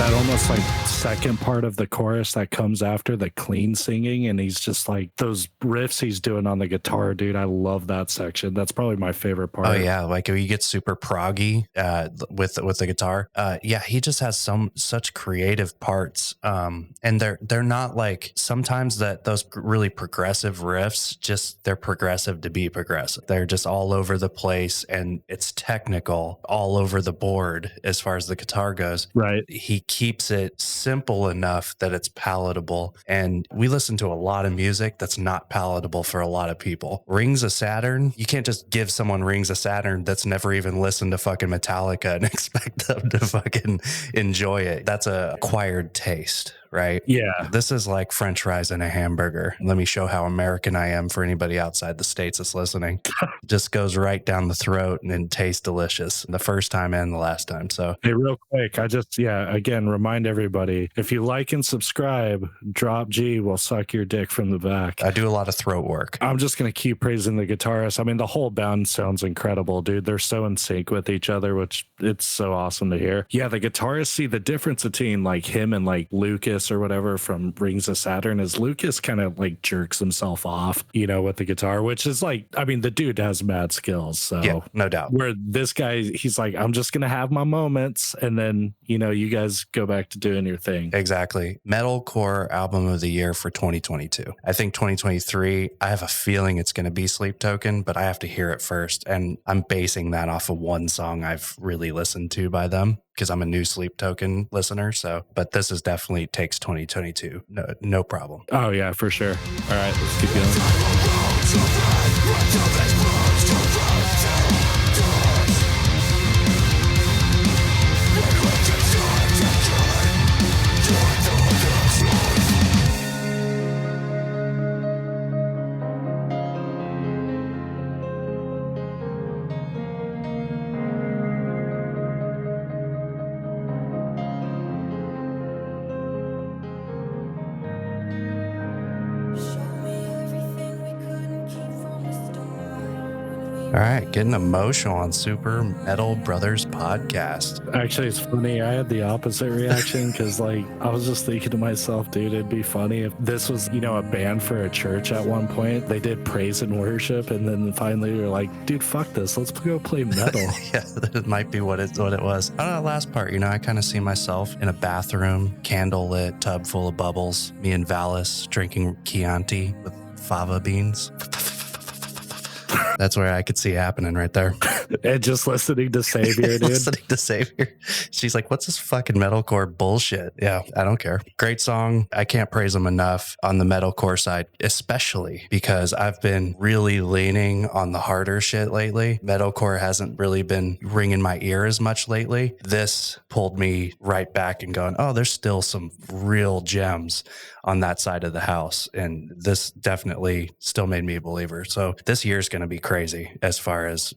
that almost like second part of the chorus that comes after the clean singing, and he's just like those riffs he's doing on the guitar, dude. I love that section. That's probably my favorite part. Oh yeah, like if you get super proggy with the guitar. Yeah, he just has such creative parts. And they're not like sometimes that those really progressive riffs, just they're progressive to be progressive. They're just all over the place, and it's technical all over the board as far as the guitar goes. Right. He keeps it simple enough that it's palatable. And we listen to a lot of music that's not palatable for a lot of people. Rings of Saturn, you can't just give someone Rings of Saturn that's never even listened to fucking Metallica and expect them to fucking enjoy it. That's a acquired taste, right? Yeah. This is like French fries and a hamburger. Let me show how American I am for anybody outside the States that's listening. Just goes right down the throat and it tastes delicious the first time and the last time. So, hey, real quick, again, remind everybody, if you like and subscribe, Drop-G will suck your dick from the back. I do a lot of throat work. I'm just going to keep praising the guitarist. I mean, the whole band sounds incredible, dude. They're so in sync with each other, which it's so awesome to hear. Yeah, the guitarist, see the difference between like him and like Lucas or whatever from Rings of Saturn is Lucas kind of like jerks himself off, with the guitar, which is like, I mean, the dude has mad skills. So yeah, no doubt. Where this guy, he's like, I'm just going to have my moments. And then, you guys go back to doing your thing. Exactly. Metalcore album of the year for 2022. I think 2023, I have a feeling it's going to be Sleep Token, but I have to hear it first. And I'm basing that off of one song I've really listened to by them, because I'm a new Sleep Token listener. So, but this is definitely takes 2022. No problem. Oh yeah, for sure. All right, let's keep going. All right, getting emotional on Super Metal Brothers podcast. Actually, it's funny. I had the opposite reaction because, like, I was just thinking to myself, dude, it'd be funny if this was, a band for a church at one point. They did praise and worship, and then finally we were like, dude, fuck this. Let's go play metal. Yeah, that might be what it was. I don't know, last part, I kind of see myself in a bathroom, candlelit, tub full of bubbles, me and Valis drinking Chianti with fava beans. That's where I could see happening right there. And just listening to Saviour, dude. Listening to Saviour. She's like, what's this fucking metalcore bullshit? Yeah, I don't care. Great song. I can't praise them enough on the metalcore side, especially because I've been really leaning on the harder shit lately. Metalcore hasn't really been ringing my ear as much lately. This pulled me right back and going, oh, there's still some real gems on that side of the house. And this definitely still made me a believer. So this year's going to be crazy as far as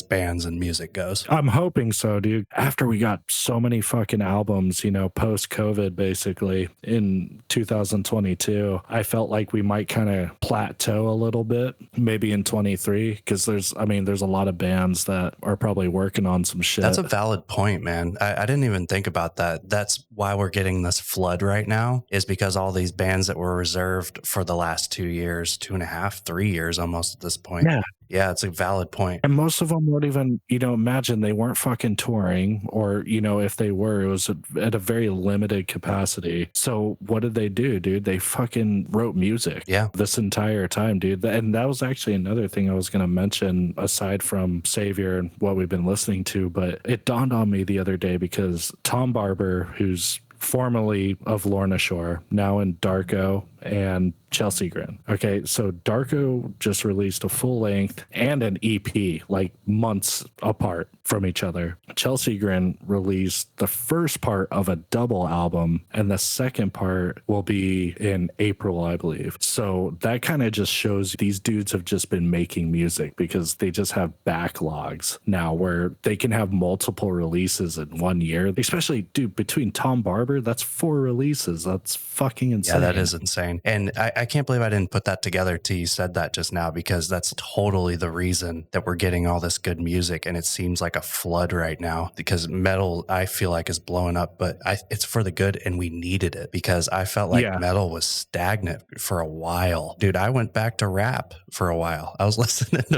bands and music goes. I'm hoping so, dude. After we got so many fucking albums, post-COVID basically in 2022, I felt like we might kind of plateau a little bit, maybe in 23, because there's a lot of bands that are probably working on some shit. That's a valid point, man. I didn't even think about that. That's why we're getting this flood right now, is because all these bands that were reserved for the last 2 years, 2.5, 3 years almost at this point. Yeah, it's a valid point. And most of them weren't even, imagine they weren't fucking touring, or, if they were, it was at a very limited capacity. So what did they do, dude? They fucking wrote music. Yeah. This entire time, dude. And that was actually another thing I was going to mention aside from Saviour and what we've been listening to. But it dawned on me the other day because Tom Barber, who's formerly of Lorna Shore, now in Darko and Chelsea Grin. Okay, so Darko just released a full length and an EP, like months apart from each other. Chelsea Grin released the first part of a double album, and the second part will be in April, I believe. So that kind of just shows these dudes have just been making music because they just have backlogs now where they can have multiple releases in 1 year. Especially, dude, between Tom Barber, that's 4 releases. That's fucking insane. Yeah, that is insane. saying. And I can't believe I didn't put that together till you said that just now, because that's totally the reason that we're getting all this good music. And it seems like a flood right now, because metal, I feel like, is blowing up, but it's for the good, and we needed it, because I felt like metal was stagnant for a while. Dude, I went back to rap for a while. I was listening to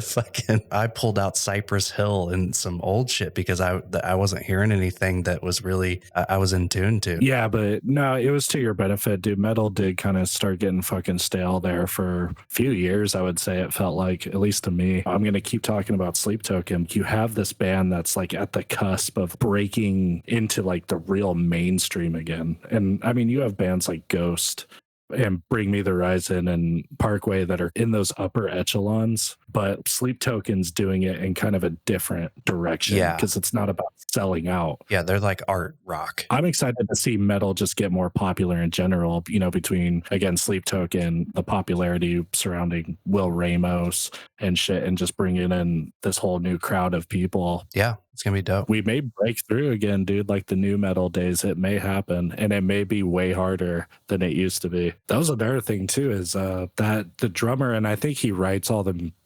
I pulled out Cypress Hill and some old shit because I wasn't hearing anything that was really, I was in tune to. Yeah, but no, it was to your benefit, dude. Metal did kind of start getting fucking stale there for a few years, I would say. It felt like, at least to me. I'm going to keep talking about Sleep Token. You have this band that's like at the cusp of breaking into like the real mainstream again. And I mean, you have bands like Ghost and Bring Me the Horizon and Parkway that are in those upper echelons, but Sleep Token's doing it in kind of a different direction, because it's not about selling out. Yeah, they're like art rock. I'm excited to see metal just get more popular in general, between, again, Sleep Token, the popularity surrounding Will Ramos and shit, and just bringing in this whole new crowd of people. Yeah, it's going to be dope. We may break through again, dude, like the new metal days. It may happen, and it may be way harder than it used to be. That was another thing, too, is that the drummer, and I think he writes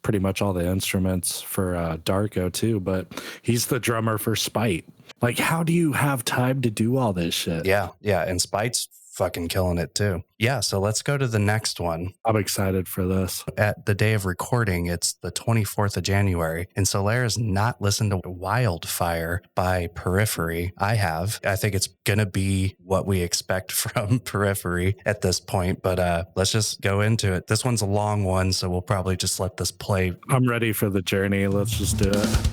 pretty much all the instruments for Darko, too, but he's the drummer for Spite. Like, how do you have time to do all this shit? Yeah, and Spite's fucking killing it too. Yeah, so let's go to the next one. I'm excited for this. At the day of recording, it's the 24th of January, and Solaire has not listened to Wildfire by Periphery. I have. I think it's going to be what we expect from Periphery at this point, but let's just go into it. This one's a long one, so we'll probably just let this play. I'm ready for the journey. Let's just do it.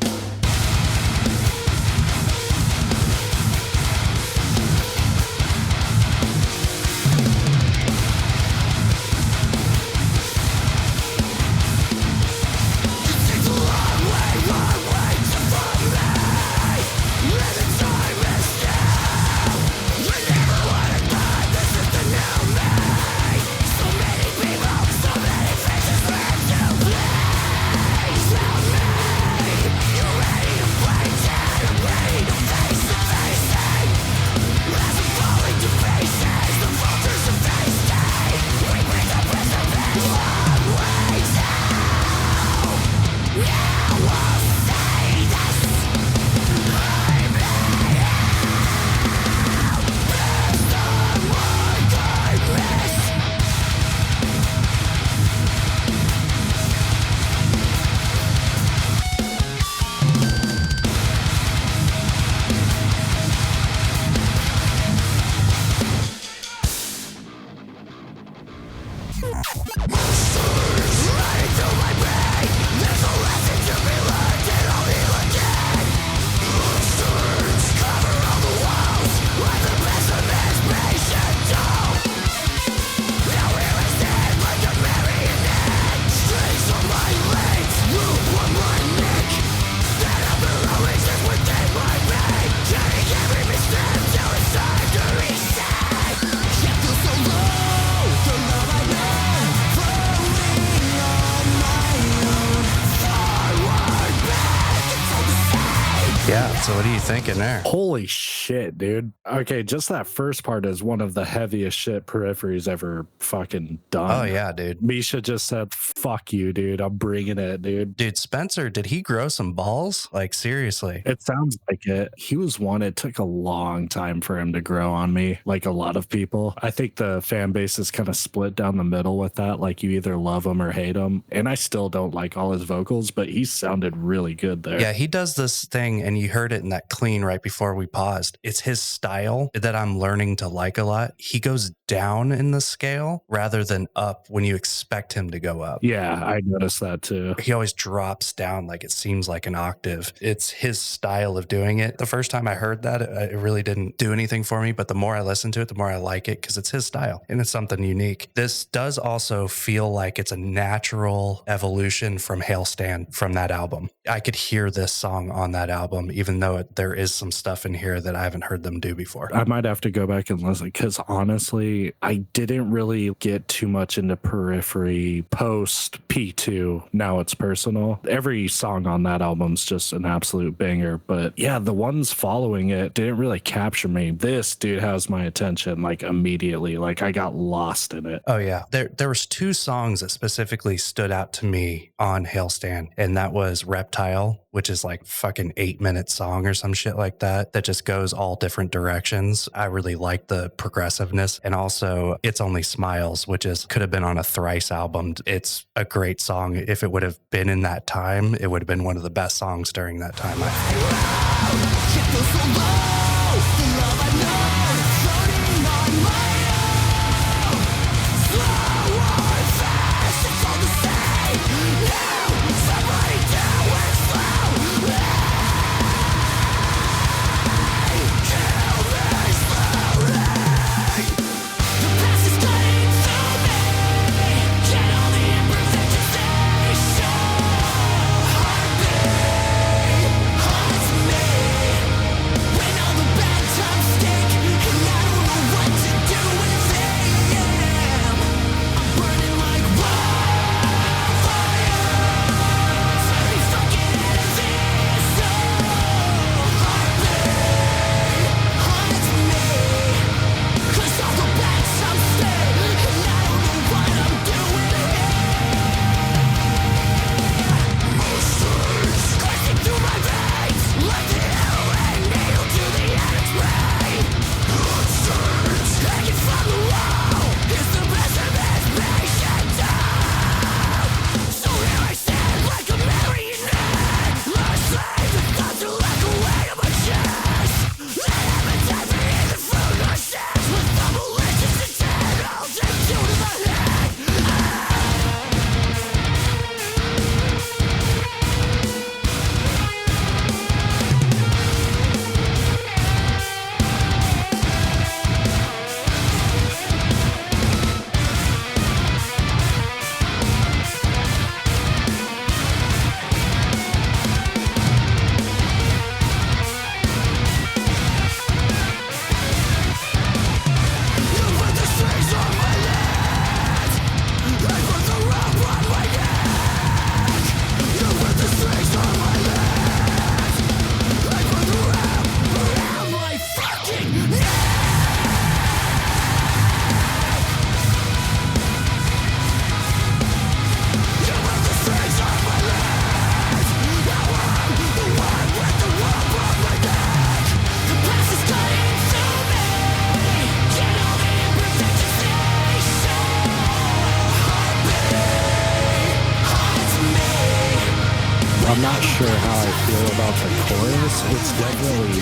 So what are you thinking there? Holy shit, dude. Okay, just that first part is one of the heaviest shit Periphery's ever fucking done. Oh, yeah, dude. Misha just said, fuck you, dude. I'm bringing it, dude. Dude, Spencer, did he grow some balls? Like, seriously. It sounds like it. He was one. It took a long time for him to grow on me, like a lot of people. I think the fan base is kind of split down the middle with that. Like, you either love him or hate him. And I still don't like all his vocals, but he sounded really good there. Yeah, he does this thing, and you heard it in that clean right before we paused. It's his style that I'm learning to like a lot. He goes down in the scale rather than up when you expect him to go up. Yeah, I noticed that too. He always drops down like it seems like an octave. It's his style of doing it. The first time I heard that, it really didn't do anything for me, but the more I listen to it, the more I like it because it's his style and it's something unique. This does also feel like it's a natural evolution from Hailstand from that album. I could hear this song on that album, even though there is some stuff in here that I haven't heard them do before. I might have to go back and listen because honestly, Periphery, I didn't really get too much into Periphery post P2. Now It's Personal. Every song on that album's just an absolute banger. But yeah, the ones following it didn't really capture me. This dude has my attention like immediately. Like I got lost in it. Oh yeah. There was two songs that specifically stood out to me on Hailstand, and that was Reptile, which is like fucking 8-minute song or some shit like that just goes all different directions. I really like the progressiveness. And also It's Only Smiles, which could have been on a Thrice album. It's a great song. If it would have been in that time, it would have been one of the best songs during that time. I'm not sure how I feel about the chorus. It's definitely,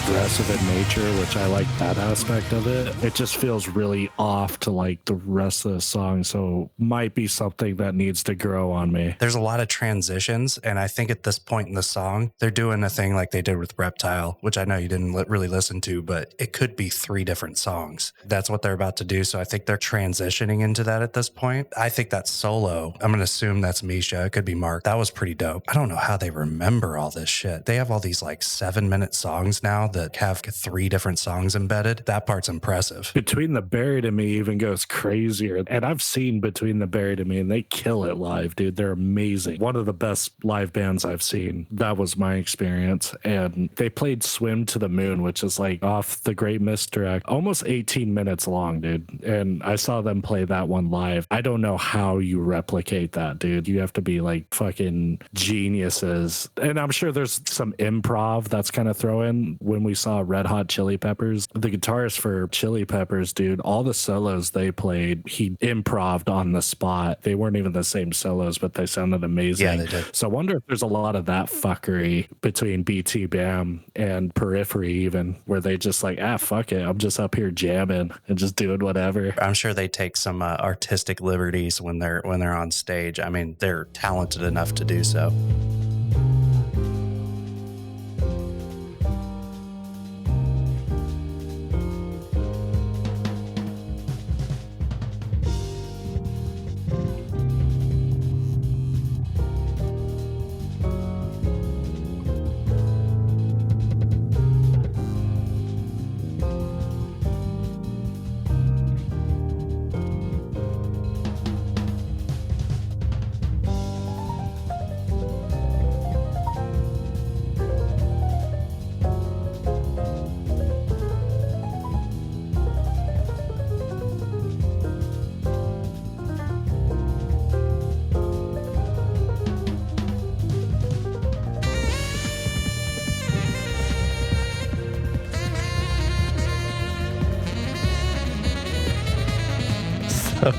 progressive in nature, which I like that aspect of it. It just feels really off to like the rest of the song. So might be something that needs to grow on me. There's a lot of transitions. And I think at this point in the song, they're doing a thing like they did with Reptile, which I know you didn't really listen to, but it could be 3 different songs. That's what they're about to do. So I think they're transitioning into that at this point. I think that solo, I'm going to assume that's Misha. It could be Mark. That was pretty dope. I don't know how they remember all this shit. They have all these like 7-minute songs now that have 3 different songs embedded. That part's impressive. Between the Buried in Me even goes crazier. And I've seen Between the Buried in Me and they kill it live, dude. They're amazing. One of the best live bands I've seen. That was my experience. And they played Swim to the Moon, which is like off the Great Misdirect, almost 18 minutes long, dude. And I saw them play that one live. I don't know how you replicate that, dude. You have to be like fucking geniuses. And I'm sure there's some improv that's kind of thrown in. When we saw Red Hot Chili Peppers, the guitarist for Chili Peppers, dude, all the solos they played, he improv'd on the spot. They weren't even the same solos, but they sounded amazing. Yeah, they did. So I wonder if there's a lot of that fuckery between BT Bam and Periphery even, where they just like, fuck it, I'm just up here jamming and just doing whatever. I'm sure they take some artistic liberties when they're on stage. I mean, they're talented enough to do so.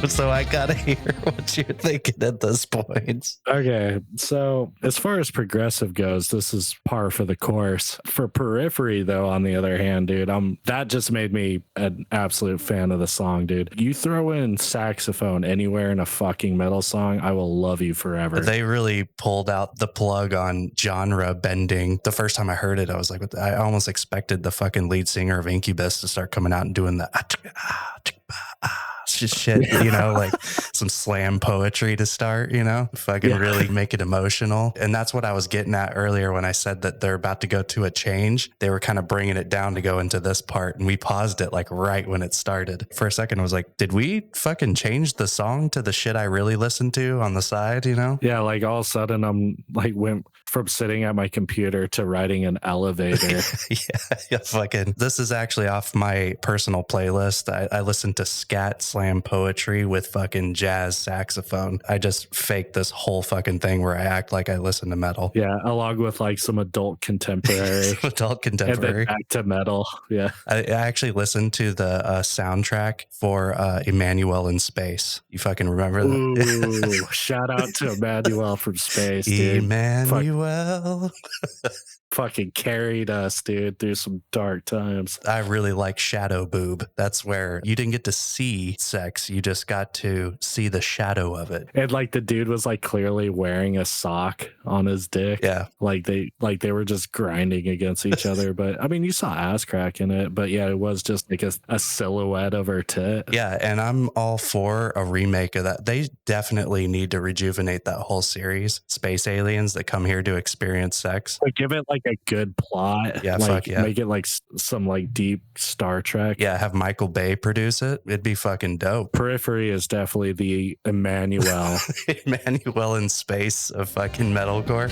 So I gotta hear what you're thinking at this point. Okay, so as far as progressive goes, this is par for the course. For Periphery, though, on the other hand, dude, that just made me an absolute fan of the song, dude. You throw in saxophone anywhere in a fucking metal song, I will love you forever. They really pulled out the plug on genre bending. The first time I heard it, I was like, I almost expected the fucking lead singer of Incubus to start coming out and doing the shit, you know, like some slam poetry to start, you know, fucking really make it emotional. And that's what I was getting at earlier when I said that they're about to go to a change. They were kind of bringing it down to go into this part, and we paused it like right when it started. For a second, I was like, did we fucking change the song to the shit I really listened to on the side, you know? Yeah, like all of a sudden I'm like went from sitting at my computer to riding an elevator. yeah, fucking. This is actually off my personal playlist. I listen to scat slam poetry with fucking jazz saxophone. I just fake this whole fucking thing where I act like I listen to metal. Yeah, along with like some adult contemporary. Adult contemporary. And then back to metal. Yeah. I actually listened to the soundtrack for Emmanuel in Space. You fucking remember that? Ooh, shout out to Emmanuel from Space, dude. Emmanuel. Fucking carried us, dude, through some dark times. I really like Shadow Boob. That's where you didn't get to see sex. You just got to see the shadow of it. And like the dude was like clearly wearing a sock on his dick. Yeah. Like they were just grinding against each other. But I mean, you saw ass crack in it, but yeah, it was just like a silhouette of her tit. Yeah. And I'm all for a remake of that. They definitely need to rejuvenate that whole series. Space aliens that come here to experience sex. But give it like a good plot. Yeah, like, fuck yeah. Make it like some like deep Star Trek. Yeah, have Michael Bay produce it. It'd be fucking dope. Periphery is definitely the Emmanuel. Emmanuel in Space of fucking metalcore.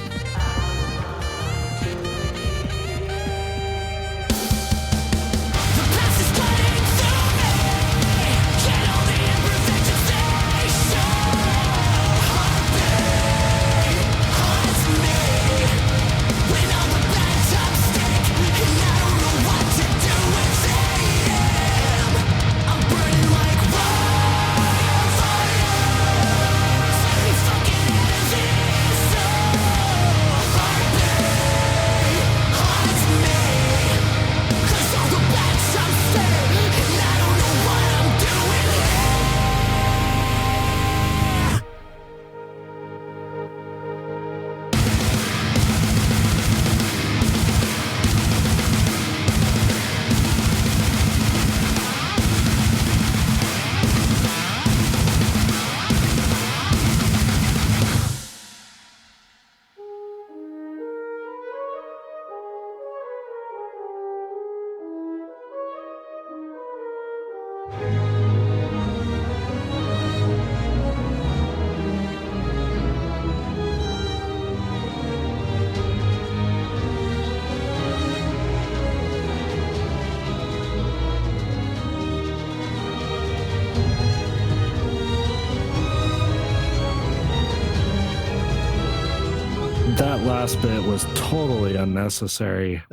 That last bit was totally unnecessary,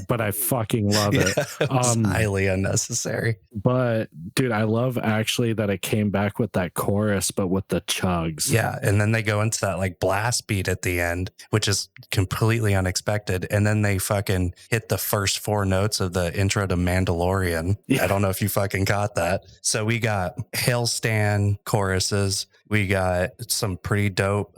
but I fucking love it. It was highly unnecessary. But dude, I love actually that it came back with that chorus, but with the chugs. Yeah, and then they go into that like blast beat at the end, which is completely unexpected. And then they fucking hit the first 4 notes of the intro to Mandalorian. Yeah. I don't know if you fucking caught that. So we got Hailstand choruses. We got some pretty dope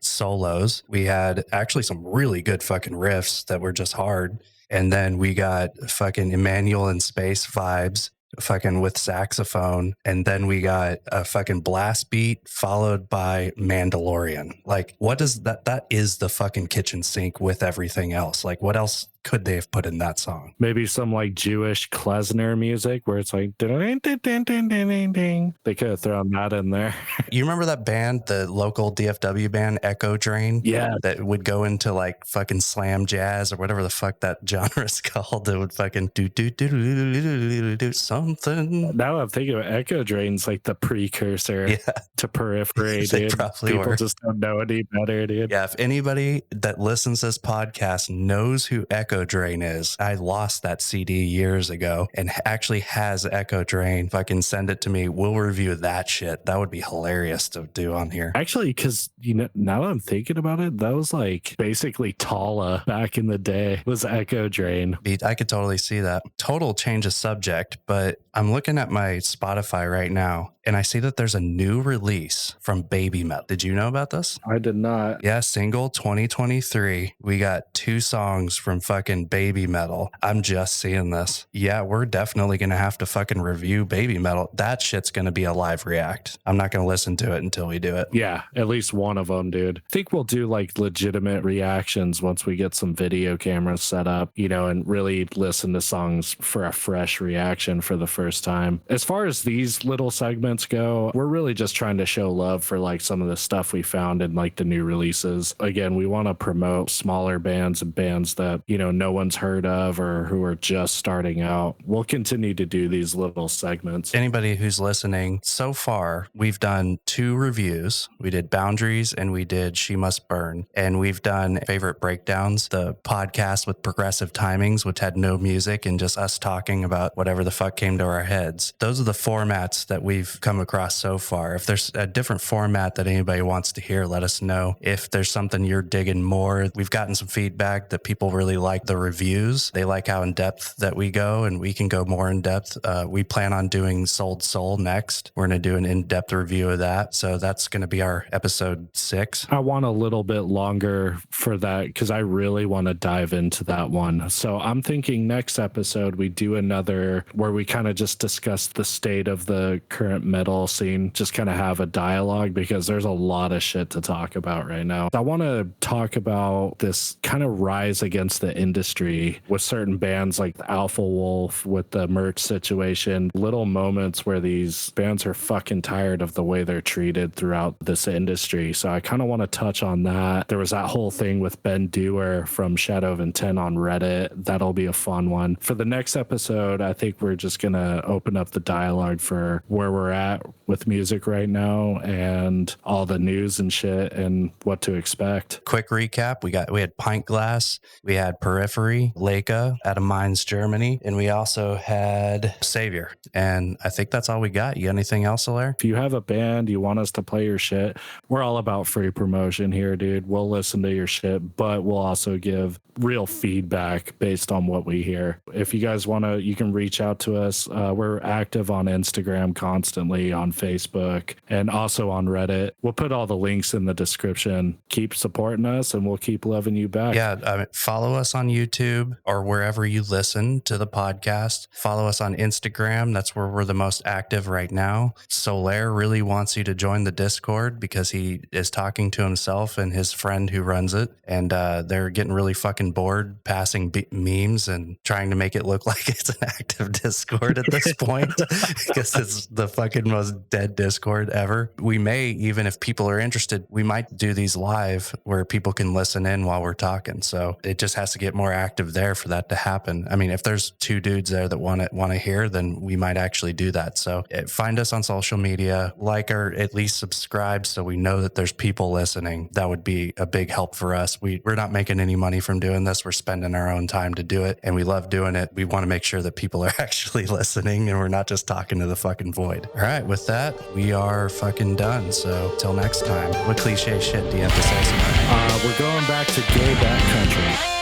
solos. We had actually some really good fucking riffs that were just hard. And then we got fucking Emmanuel in Space vibes, fucking with saxophone. And then we got a fucking blast beat followed by Mandalorian. Like, what is that? That is the fucking kitchen sink with everything else. Like, what else could they have put in that song? Maybe some like Jewish klezmer music where it's like ding, ding, ding, ding, ding, ding. They could have thrown that in there. You remember that band, the local DFW band, Echo Drain? Yeah. That would go into like fucking slam jazz or whatever the fuck that genre is called. It would fucking do something. Now I'm thinking of Echo Drain's like the precursor to Periphery, They dude. probably People were. just don't know any better, dude. Yeah, if anybody that listens to this podcast knows who Echo Echo Drain is. I lost that CD years ago and actually has Echo Drain. If I can send it to me, we'll review that shit. That would be hilarious to do on here. Actually, because now that I'm thinking about it, that was like basically Tala back in the day was Echo Drain. I could totally see that. Total change of subject, but I'm looking at my Spotify right now and I see that there's a new release from Baby Metal. Did you know about this? I did not. Yeah, single 2023. We got 2 songs from fucking Baby Metal. I'm just seeing this. Yeah, we're definitely going to have to fucking review Baby Metal. That shit's going to be a live react. I'm not going to listen to it until we do it. Yeah, at least one of them, dude. I think we'll do like legitimate reactions once we get some video cameras set up, and really listen to songs for a fresh reaction for the first time. As far as these little segments go, we're really just trying to show love for like some of the stuff we found in like the new releases. Again, we want to promote smaller bands and bands that, no one's heard of or who are just starting out. We'll continue to do these little segments. Anybody who's listening, so far, we've done 2 reviews. We did Boundaries and we did She Must Burn. And we've done Favorite Breakdowns, the podcast with progressive timings, which had no music and just us talking about whatever the fuck came to our heads. Those are the formats that we've come across so far. If there's a different format that anybody wants to hear, let us know. If there's something you're digging more, we've gotten some feedback that people really like the reviews. They like how in depth that we go, and we can go more in depth. We plan on doing Sold Soul next. We're going to do an in-depth review of that. So that's going to be our episode 6. I want a little bit longer for that because I really want to dive into that one. So I'm thinking next episode we do another where we kind of just discuss the state of the current metal scene, just kind of have a dialogue because there's a lot of shit to talk about right now. I want to talk about this kind of rise against the industry with certain bands like Alpha Wolf with the merch situation, little moments where these bands are fucking tired of the way they're treated throughout this industry. So I kind of want to touch on that. There was that whole thing with Ben Dewar from Shadow of Intent on Reddit. That'll be a fun one. For the next episode, I think we're just going to open up the dialogue for where we're at with music right now and all the news and shit and what to expect. Quick recap. We had PintGlass, we had Periphery, Leyka out of Mainz, Germany, and we also had Saviour. And I think that's all we got. You got anything else, Solaire? If you have a band, you want us to play your shit, we're all about free promotion here, dude. We'll listen to your shit, but we'll also give real feedback based on what we hear. If you guys want to, you can reach out to us. We're active on Instagram constantly, on Facebook, and also on Reddit. We'll put all the links in the description. Keep supporting us and we'll keep loving you back. Yeah, follow us on YouTube or wherever you listen to the podcast. Follow us on Instagram. That's where we're the most active right now. Solaire really wants you to join the Discord because he is talking to himself and his friend who runs it, and they're getting really fucking bored passing memes and trying to make it look like it's an active Discord at this point because it's the fucking most dead Discord ever. We may, even if people are interested, we might do these live where people can listen in while we're talking. So it just has to get more active there for that to happen. I mean, if there's 2 dudes there that want to hear, then we might actually do that. So find us on social media, like or at least subscribe so we know that there's people listening. That would be a big help for us. We're not making any money from doing this. We're spending our own time to do it, and we love doing it. We want to make sure that people are actually listening and we're not just talking to the fucking void. All right, with that, we are fucking done. So till next time, what cliche shit do you have to say, Samara? We're going back to gay backcountry.